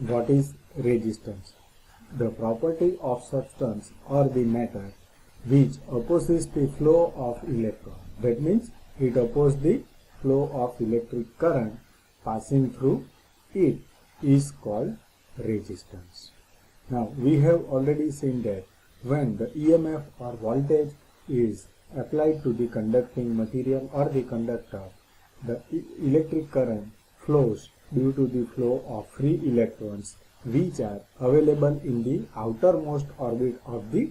what is resistance? The property of substance or the matter which opposes the flow of electron. That means it opposes the flow of electric current passing through it is called resistance. Now we have already seen that when the EMF or voltage is applied to the conducting material or the conductor, the electric current flows due to the flow of free electrons which are available in the outermost orbit of the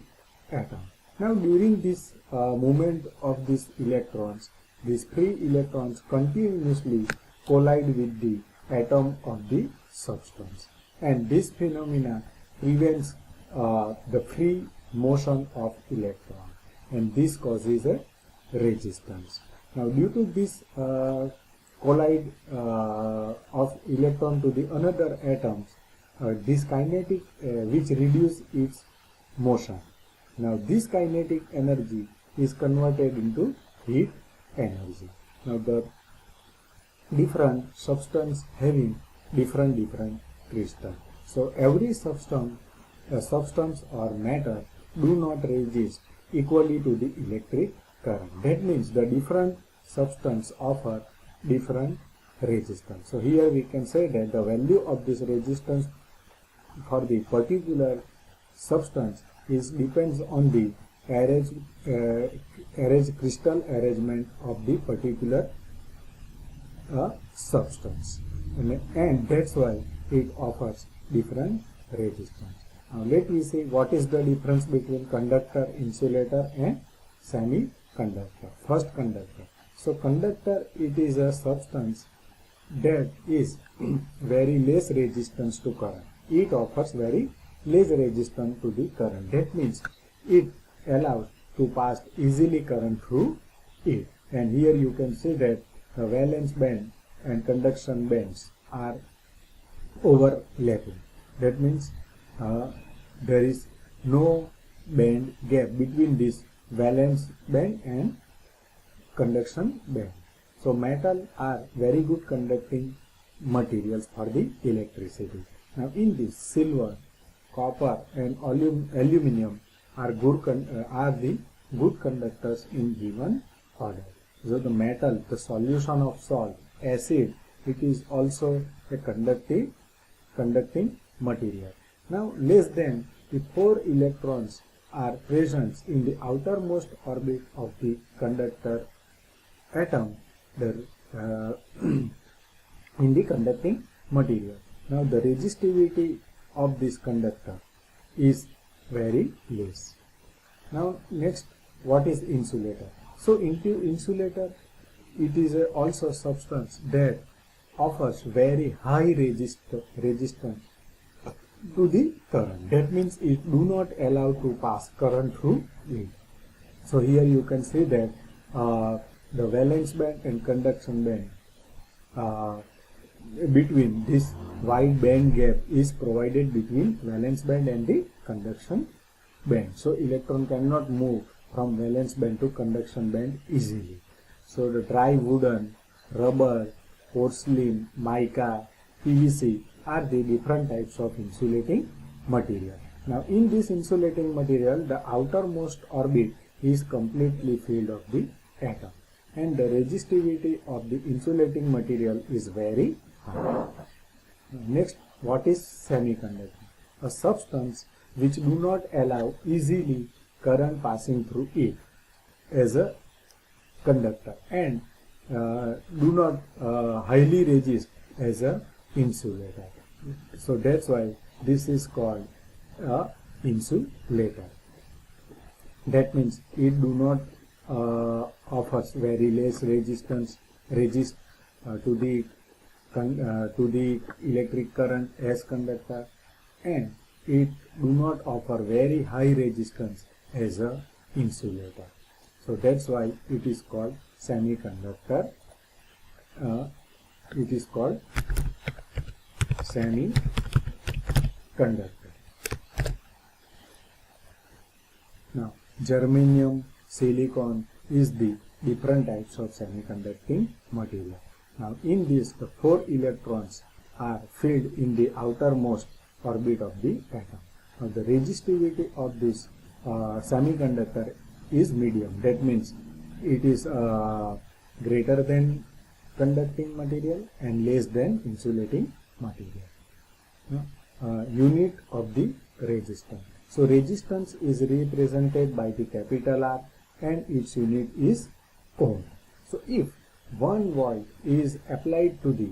atom. Now during this movement of these electrons, these free electrons continuously collide with the atom of the substance, and this phenomena prevents the free motion of electron, and this causes a resistance. Now due to this collide of electron to the another atoms, this kinetic which reduce its motion. Now this kinetic energy is converted into heat energy. Now the different substance having different crystal. So every substance or matter do not resist equally to the electric current. That means the different substance offer different resistance. So here we can say that the value of this resistance for the particular substance is depends on the crystal arrangement of the particular substance, and that's why it offers different resistance. Now let me see what is the difference between conductor, insulator and semiconductor. First, conductor. So conductor, it is a substance that is very less resistance to current. It offers very less resistance to the current. That means it allows to pass easily current through it. And here you can see that the valence band and conduction bands are overlapping. That means there is no band gap between this valence band and conduction band. So metal are very good conducting materials for the electricity. Now in this, silver, copper and aluminum are the good conductors in given order. So the metal, the solution of salt, acid, it is also a conducting material. Now less than the 4 electrons are present in the outermost orbit of the conductor atom in the conducting material. Now the resistivity of this conductor is very less. Now next, what is insulator? So insulator, it is also a substance that offers very high resistance to the current. That means it do not allow to pass current through it. So here you can see that the valence band and conduction band, between this wide band gap is provided between valence band and the conduction band. So electron cannot move from valence band to conduction band easily. So the dry wooden, rubber, porcelain, mica, PVC are the different types of insulating material. Now in this insulating material, the outermost orbit is completely filled of the atom, and the resistivity of the insulating material is very high. Next, what is semiconductor? A substance which do not allow easily current passing through it as a conductor, and do not highly resist as a insulator. So that's why this is called a insulator. That means it do not offers very less resistance to the electric current as conductor, and it do not offer very high resistance as a insulator. So that's why it is called semiconductor. It is called semiconductor. Now germanium, silicon is the different types of semiconducting material. Now in this, the 4 electrons are filled in the outermost orbit of the atom. Now the resistivity of this semiconductor is medium. That means it is greater than conducting material and less than insulating material. Unit of the resistance. So resistance is represented by the capital R and its unit is ohm. So if 1 volt is applied to the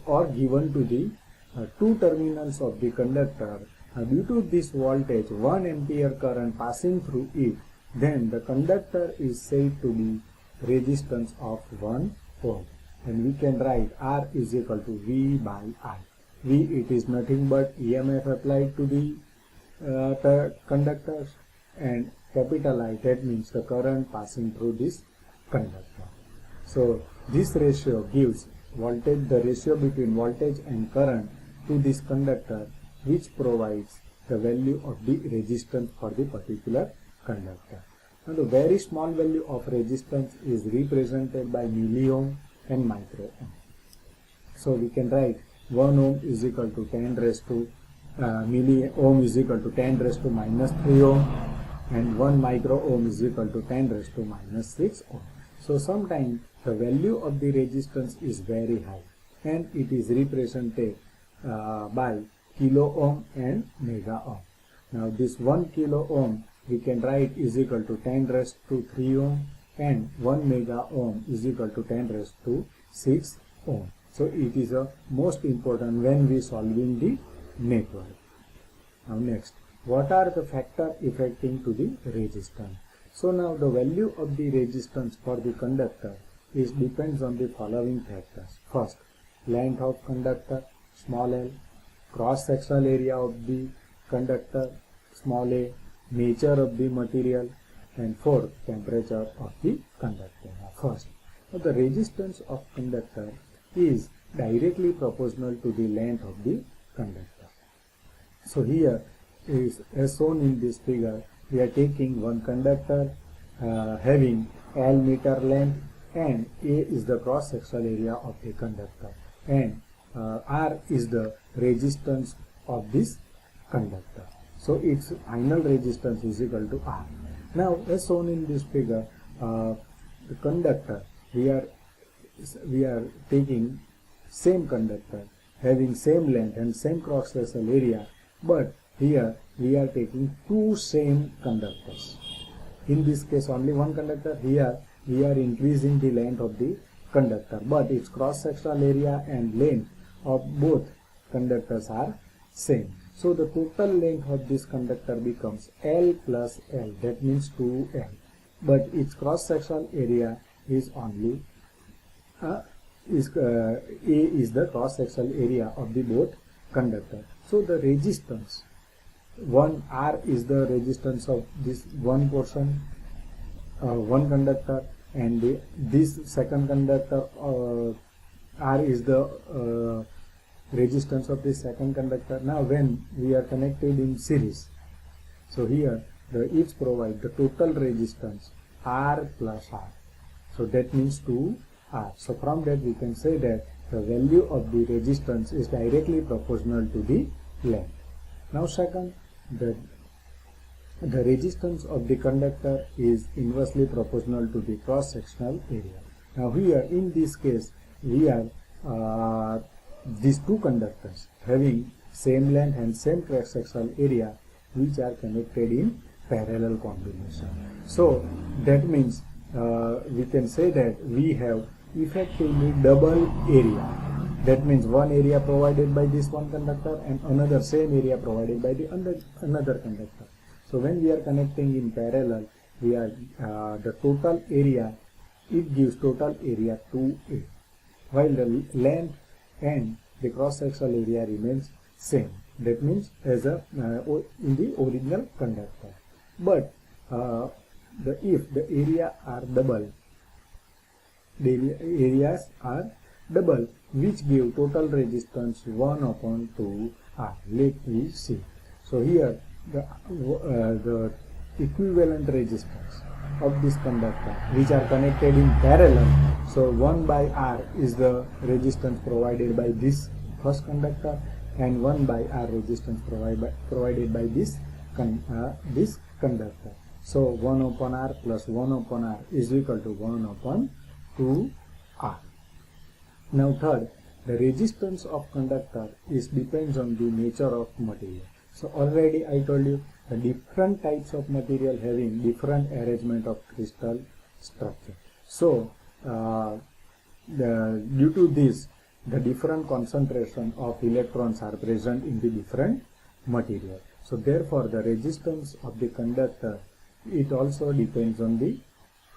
or given to the two terminals of the conductor, due to this voltage 1 ampere current passing through it, then the conductor is said to be resistance of 1 ohm, and we can write R is equal to V by I. V, it is nothing but EMF applied to the conductors, and capital I, that means the current passing through this conductor. So this ratio gives voltage, the ratio between voltage and current to this conductor, which provides the value of the resistance for the particular conductor. Now the very small value of resistance is represented by milliohm and microohm. So we can write 1 ohm is equal to 10 raised to milliohm is equal to 10 raised to minus 3 ohm, and 1 microohm is equal to 10 raised to minus 6 ohm. So sometimes the value of the resistance is very high and it is represented by kilo ohm and mega ohm. Now this 1 kilo ohm we can write is equal to 10 raised to 3 ohm, and 1 mega ohm is equal to 10 raised to 6 ohm. So it is a most important when we solving the network. Now next, what are the factors affecting to the resistance? So now the value of the resistance for the conductor is depends on the following factors. First, length of conductor, small l, cross sectional area of the conductor, small a, nature of the material, and fourth, temperature of the conductor. First, the resistance of conductor is directly proportional to the length of the conductor. So here is as shown in this figure, we are taking one conductor having L meter length, and A is the cross sectional area of the conductor, and R is the resistance of this conductor. So its final resistance is equal to R. Now as shown in this figure, the conductor, we are taking same conductor having same length and same cross sectional area, but here we are taking two same conductors. In this case only one conductor. Here we are increasing the length of the conductor, but its cross sectional area and length of both conductors are same. So the total length of this conductor becomes L plus L, that means 2L, but its cross sectional area is only A is the cross sectional area of the both conductor. So the resistance, one R is the resistance of this one portion, one conductor, and this second conductor R is the resistance of this second conductor. Now when we are connected in series, so here each provide the total resistance R plus R, so that means 2R. So from that we can say that the value of the resistance is directly proportional to the length. Now second, the resistance of the conductor is inversely proportional to the cross sectional area. Now here in this case we are these two conductors having same length and same cross sectional area, which are connected in parallel combination. So that means we can say that we have effectively double area. That means one area provided by this one conductor and another same area provided by the another conductor. So when we are connecting in parallel, we are the total area, it gives total area 2A, while the length and the cross sectional area remains same. That means as in the original conductor. But if the area are double, the areas are double, which give total resistance 1 upon 2R. Let me see. So here the equivalent resistance of this conductor which are connected in parallel. So 1 by R is the resistance provided by this first conductor, and 1 by R resistance provided by this conductor. So 1 upon R plus 1 upon R is equal to 1 upon 2R. Now third, the resistance of conductor depends on the nature of material. So already I told you the different types of material having different arrangement of crystal structure. So due to this, the different concentration of electrons are present in the different material. So therefore the resistance of the conductor, it also depends on the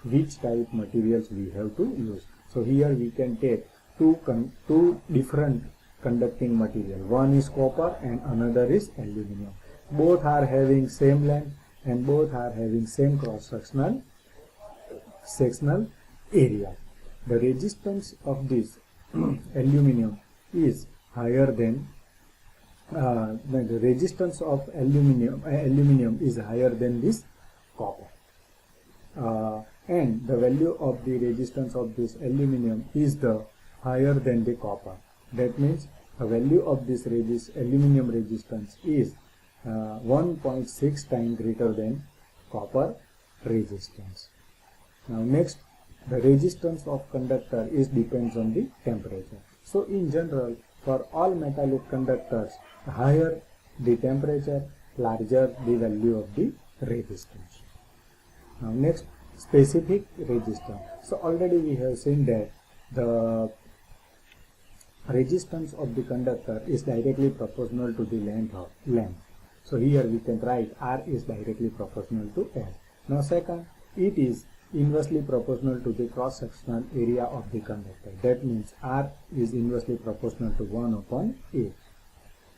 which type materials we have to use. So here we can take two different conducting material. One is copper and another is aluminum. Both are having same length and both are having same cross-sectional area. The resistance of this aluminum is higher than the resistance of aluminum is higher than this copper, and the value of the resistance of this aluminum is the higher than the copper. That means the value of this aluminum resistance is 1.6 times greater than copper resistance. Now next, the resistance of conductor depends on the temperature. So in general, for all metallic conductors, the higher the temperature, larger the value of the resistance. Now next, specific resistance. So already we have seen that the resistance of the conductor is directly proportional to the length. So here we can write R is directly proportional to L. Now second, it is inversely proportional to the cross-sectional area of the conductor. That means R is inversely proportional to 1 upon A.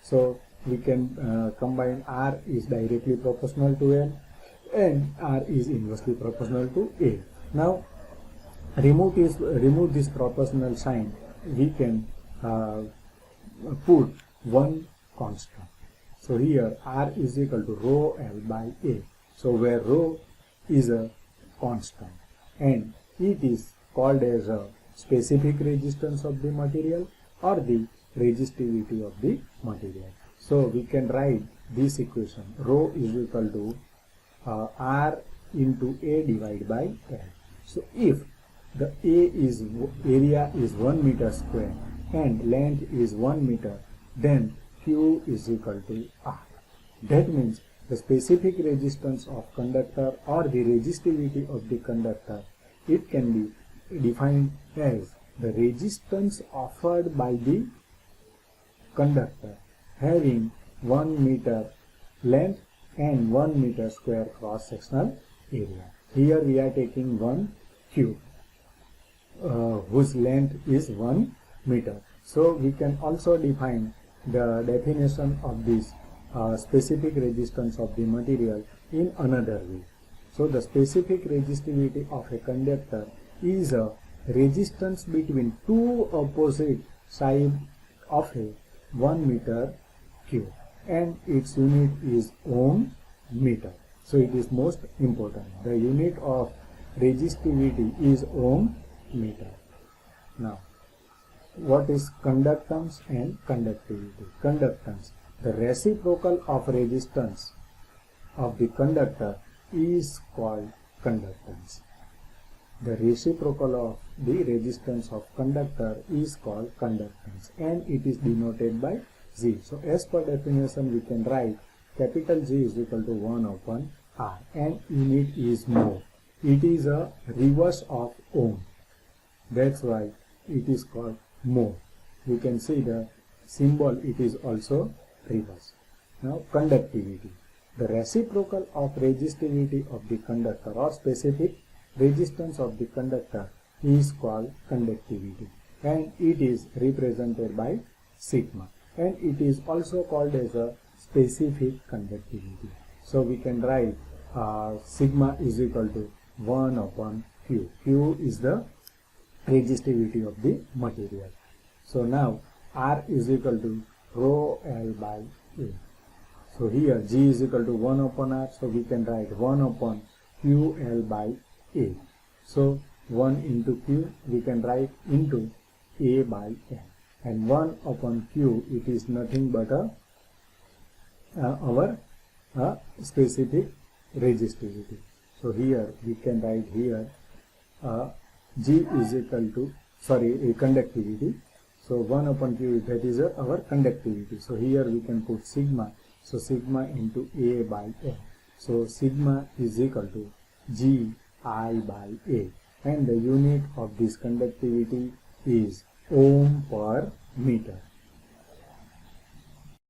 So we can combine R is directly proportional to L and R is inversely proportional to A. Now remove this proportional sign. We can put one constant. So here R is equal to rho L by A. So where rho is a constant and it is called as a specific resistance of the material or the resistivity of the material. So we can write this equation: rho is equal to R into A divided by L. So if the area is 1 meter square and length is 1 meter, then Q is equal to R. That means the specific resistance of conductor or the resistivity of the conductor, it can be defined as the resistance offered by the conductor having 1 meter length and 1 meter square cross-sectional area. Here we are taking one cube whose length is 1 meter. So we can also define the definition of this specific resistance of the material in another way. So the specific resistivity of a conductor is a resistance between two opposite sides of a 1 meter cube, and its unit is ohm meter. So it is most important. The unit of resistivity is ohm meter. Now, what is conductance and conductivity? Conductance, the reciprocal of resistance of the conductor is called conductance. The reciprocal of the resistance of conductor is called conductance, and it is denoted by G. So as per definition we can write capital G is equal to 1 upon R, and unit is mho. It is a reverse of ohm. That's why it is called mho. You can see the symbol, it is also reverse. Now conductivity, the reciprocal of resistivity of the conductor or specific resistance of the conductor is called conductivity, and it is represented by sigma, and it is also called as a specific conductivity. So we can write sigma is equal to 1 upon Q. Q is the resistivity of the material. So now R is equal to rho L by A. So here G is equal to 1 upon R, so we can write 1 upon QL by A. So 1 into Q we can write into A by N, and 1 upon Q, it is nothing but our specific resistivity. So here we can write here G is equal to, a conductivity. So 1 upon Q, that is our conductivity. So here we can put sigma. So sigma into A by N. So sigma is equal to G I by A, and the unit of this conductivity is ohm per meter.